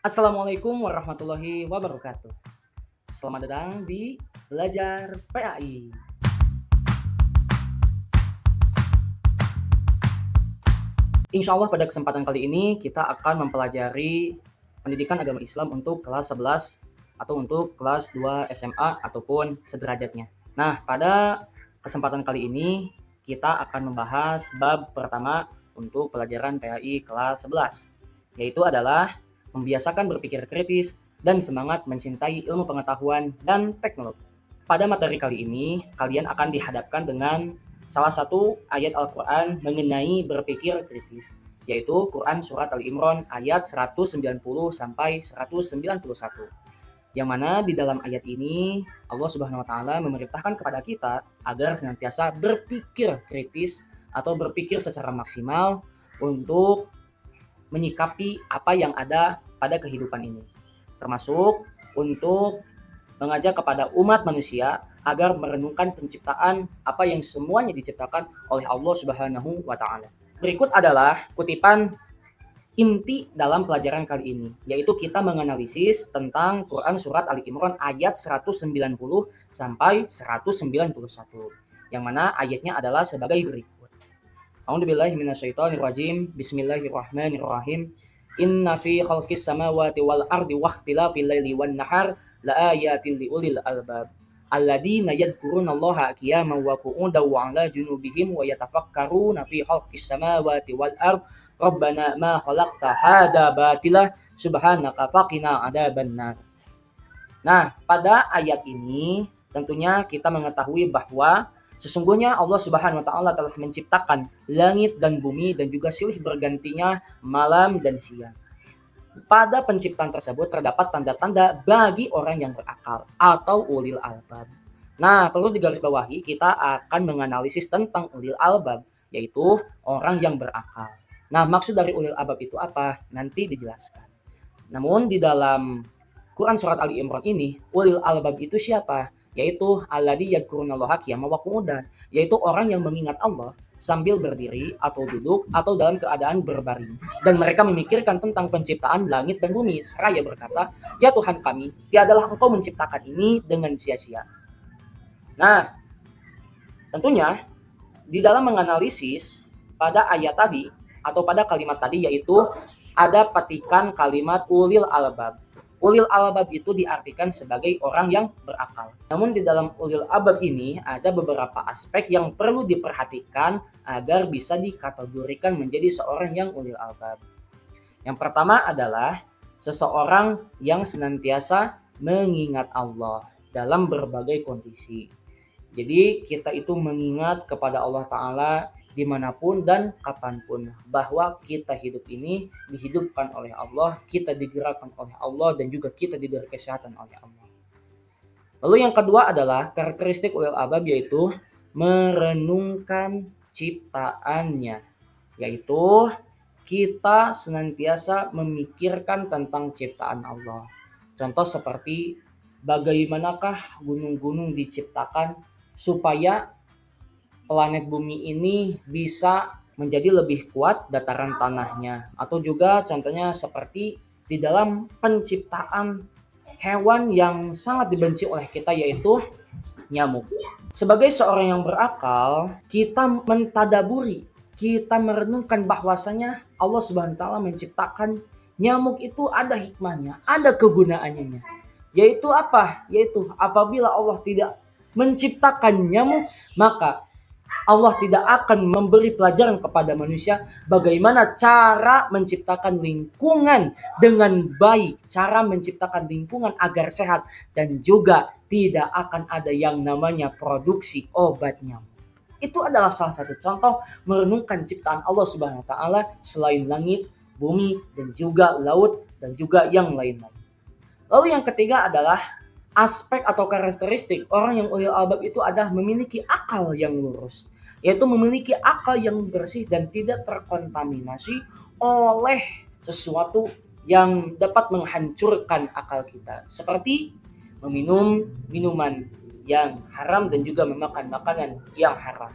Assalamualaikum warahmatullahi wabarakatuh. Selamat datang di Belajar PAI. Insya Allah pada kesempatan kali ini kita akan mempelajari pendidikan agama Islam untuk kelas 11 atau untuk kelas 2 SMA ataupun sederajatnya. Nah, pada kesempatan kali ini kita akan membahas bab pertama untuk pelajaran PAI kelas 11, yaitu adalah membiasakan berpikir kritis dan semangat mencintai ilmu pengetahuan dan teknologi. Pada materi kali ini, kalian akan dihadapkan dengan salah satu ayat Al-Quran mengenai berpikir kritis, yaitu Quran Surat Al-Imran ayat 190 sampai 191. Yang mana di dalam ayat ini Allah Subhanahu wa taala memerintahkan kepada kita agar senantiasa berpikir kritis atau berpikir secara maksimal untuk menyikapi apa yang ada pada kehidupan ini. Termasuk untuk mengajak kepada umat manusia agar merenungkan penciptaan apa yang semuanya diciptakan oleh Allah Subhanahu wa taala. Berikut adalah kutipan inti dalam pelajaran kali ini, yaitu kita menganalisis tentang Quran Surat Ali Imran ayat 190 sampai 191, yang mana ayatnya adalah sebagai berikut. A'udzubillahi minasyaitonirrajim. Bismillahirrahmanirrahim. Inna fi khalqis samawati wal ardi wakhtilafil laili wan nahar laayatin liulil albab alladzina yadhkurunallaha qiyaman wa qu'udan wa 'ala junubihim wa yatafakkaruna fi khalqis samawati wal ardi Rabbana ma khalaqta hadza batila subhanaka faqina adzabannar. Nah, pada ayat ini tentunya kita mengetahui bahwa sesungguhnya Allah Subhanahu wa taala telah menciptakan langit dan bumi dan juga silih bergantinya malam dan siang. Pada penciptaan tersebut terdapat tanda-tanda bagi orang yang berakal atau ulil albab. Nah, perlu digarisbawahi kita akan menganalisis tentang ulil albab, yaitu orang yang berakal. Nah, maksud dari ulil albab itu apa? Nanti dijelaskan. Namun di dalam Quran Surat Ali Imran ini, ulil albab itu siapa? Yaitu alladzi yadhkurunallaha qiyaman wa qu'udan, yaitu orang yang mengingat Allah sambil berdiri atau duduk atau dalam keadaan berbaring, dan mereka memikirkan tentang penciptaan langit dan bumi seraya berkata, ya Tuhan kami, tiadalah Engkau menciptakan ini dengan sia-sia. Nah, tentunya di dalam menganalisis pada ayat tadi atau pada kalimat tadi, yaitu ada petikan kalimat ulil albab. Ulil albab itu diartikan sebagai orang yang berakal. Namun di dalam ulil albab ini ada beberapa aspek yang perlu diperhatikan agar bisa dikategorikan menjadi seorang yang ulil albab. Yang pertama adalah seseorang yang senantiasa mengingat Allah dalam berbagai kondisi. Jadi kita itu mengingat kepada Allah Ta'ala dimanapun dan kapanpun, bahwa kita hidup ini dihidupkan oleh Allah, kita digerakkan oleh Allah, dan juga kita diberi kesehatan oleh Allah. Lalu yang kedua adalah karakteristik ulil albab, yaitu merenungkan ciptaannya, yaitu kita senantiasa memikirkan tentang ciptaan Allah. Contoh seperti bagaimanakah gunung-gunung diciptakan supaya planet bumi ini bisa menjadi lebih kuat dataran tanahnya, atau juga contohnya seperti di dalam penciptaan hewan yang sangat dibenci oleh kita, yaitu nyamuk. Sebagai seorang yang berakal, kita mentadaburi, kita merenungkan bahwasanya Allah Subhanahu wa taala menciptakan nyamuk itu ada hikmahnya, ada kegunaannya. Yaitu apa? Yaitu apabila Allah tidak menciptakan nyamuk, maka Allah tidak akan memberi pelajaran kepada manusia bagaimana cara menciptakan lingkungan dengan baik, cara menciptakan lingkungan agar sehat, dan juga tidak akan ada yang namanya produksi obat nyamuk. Itu adalah salah satu contoh merenungkan ciptaan Allah Subhanahu wa taala selain langit, bumi, dan juga laut, dan juga yang lain-lain. Lalu yang ketiga adalah aspek atau karakteristik orang yang ulil albab itu adalah memiliki akal yang lurus, yaitu memiliki akal yang bersih dan tidak terkontaminasi oleh sesuatu yang dapat menghancurkan akal kita, seperti meminum minuman yang haram dan juga memakan makanan yang haram.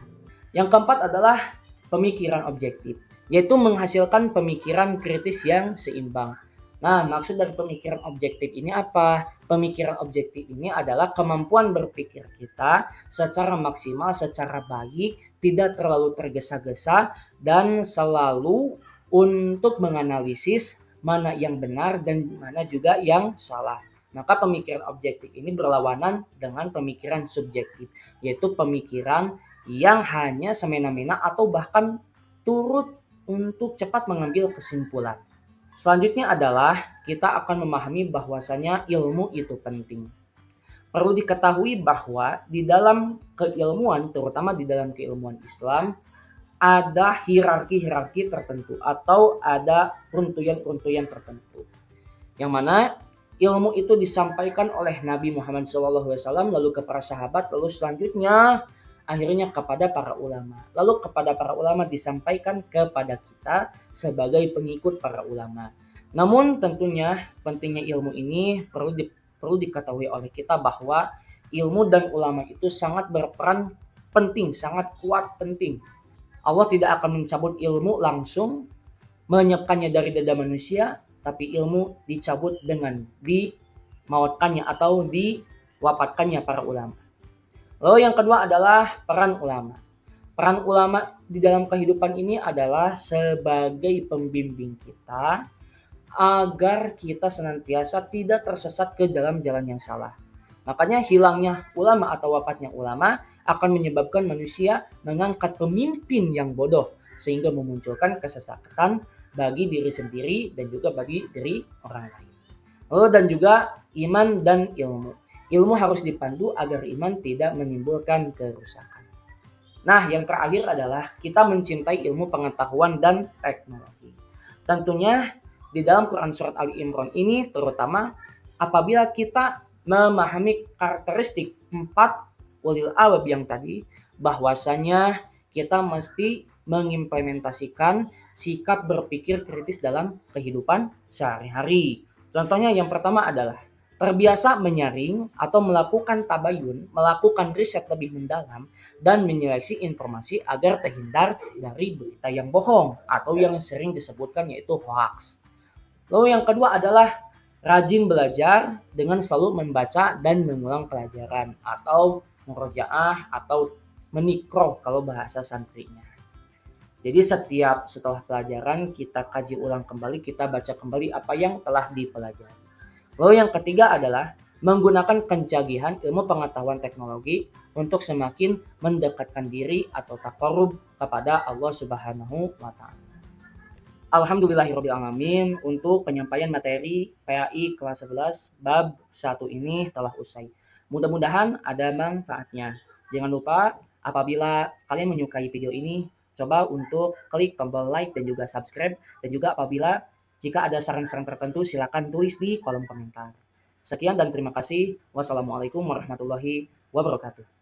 Yang keempat adalah pemikiran objektif, yaitu menghasilkan pemikiran kritis yang seimbang. Nah, maksud dari pemikiran objektif ini apa? Pemikiran objektif ini adalah kemampuan berpikir kita secara maksimal, secara baik, tidak terlalu tergesa-gesa, dan selalu untuk menganalisis mana yang benar dan mana juga yang salah. Maka pemikiran objektif ini berlawanan dengan pemikiran subjektif, yaitu pemikiran yang hanya semena-mena atau bahkan turut untuk cepat mengambil kesimpulan. Selanjutnya adalah kita akan memahami bahwasanya ilmu itu penting. Perlu diketahui bahwa di dalam keilmuan, terutama di dalam keilmuan Islam, ada hierarki-hierarki tertentu atau ada runtuyan-runtuyan tertentu. Yang mana ilmu itu disampaikan oleh Nabi Muhammad SAW, lalu ke para sahabat, lalu selanjutnya akhirnya kepada para ulama. Lalu kepada para ulama disampaikan kepada kita sebagai pengikut para ulama. Namun tentunya pentingnya ilmu ini perlu diketahui oleh kita bahwa ilmu dan ulama itu sangat berperan penting, sangat kuat penting. Allah tidak akan mencabut ilmu langsung, menyekannya dari dada manusia, tapi ilmu dicabut dengan dimautkannya atau diwafatkannya para ulama. Lalu yang kedua adalah peran ulama. Peran ulama di dalam kehidupan ini adalah sebagai pembimbing kita agar kita senantiasa tidak tersesat ke dalam jalan yang salah. Makanya hilangnya ulama atau wafatnya ulama akan menyebabkan manusia mengangkat pemimpin yang bodoh sehingga memunculkan kesesatan bagi diri sendiri dan juga bagi diri orang lain. Lalu dan juga iman dan ilmu. Ilmu harus dipandu agar iman tidak menimbulkan kerusakan. Nah, yang terakhir adalah kita mencintai ilmu pengetahuan dan teknologi. Tentunya di dalam Quran Surat Ali Imran ini terutama apabila kita memahami karakteristik 4 ulil albab yang tadi, bahwasanya kita mesti mengimplementasikan sikap berpikir kritis dalam kehidupan sehari-hari. Contohnya yang pertama adalah terbiasa menyaring atau melakukan tabayun, melakukan riset lebih mendalam, dan menyeleksi informasi agar terhindar dari berita yang bohong atau yang sering disebutkan yaitu hoax. Lalu yang kedua adalah rajin belajar dengan selalu membaca dan mengulang pelajaran atau murojaah atau menikroh kalau bahasa santrinya. Jadi setelah pelajaran kita kaji ulang kembali, kita baca kembali apa yang telah dipelajari. Lalu yang ketiga adalah menggunakan kecanggih ilmu pengetahuan teknologi untuk semakin mendekatkan diri atau taqarrub kepada Allah Subhanahu wa taala. Alhamdulillahirrabbilalamin, untuk penyampaian materi PAI kelas 11 bab 1 ini telah usai. Mudah-mudahan ada manfaatnya. Jangan lupa apabila kalian menyukai video ini, coba untuk klik tombol like dan juga subscribe. Dan juga apabila jika ada saran-saran tertentu silakan tulis di kolom komentar. Sekian dan terima kasih. Wassalamualaikum warahmatullahi wabarakatuh.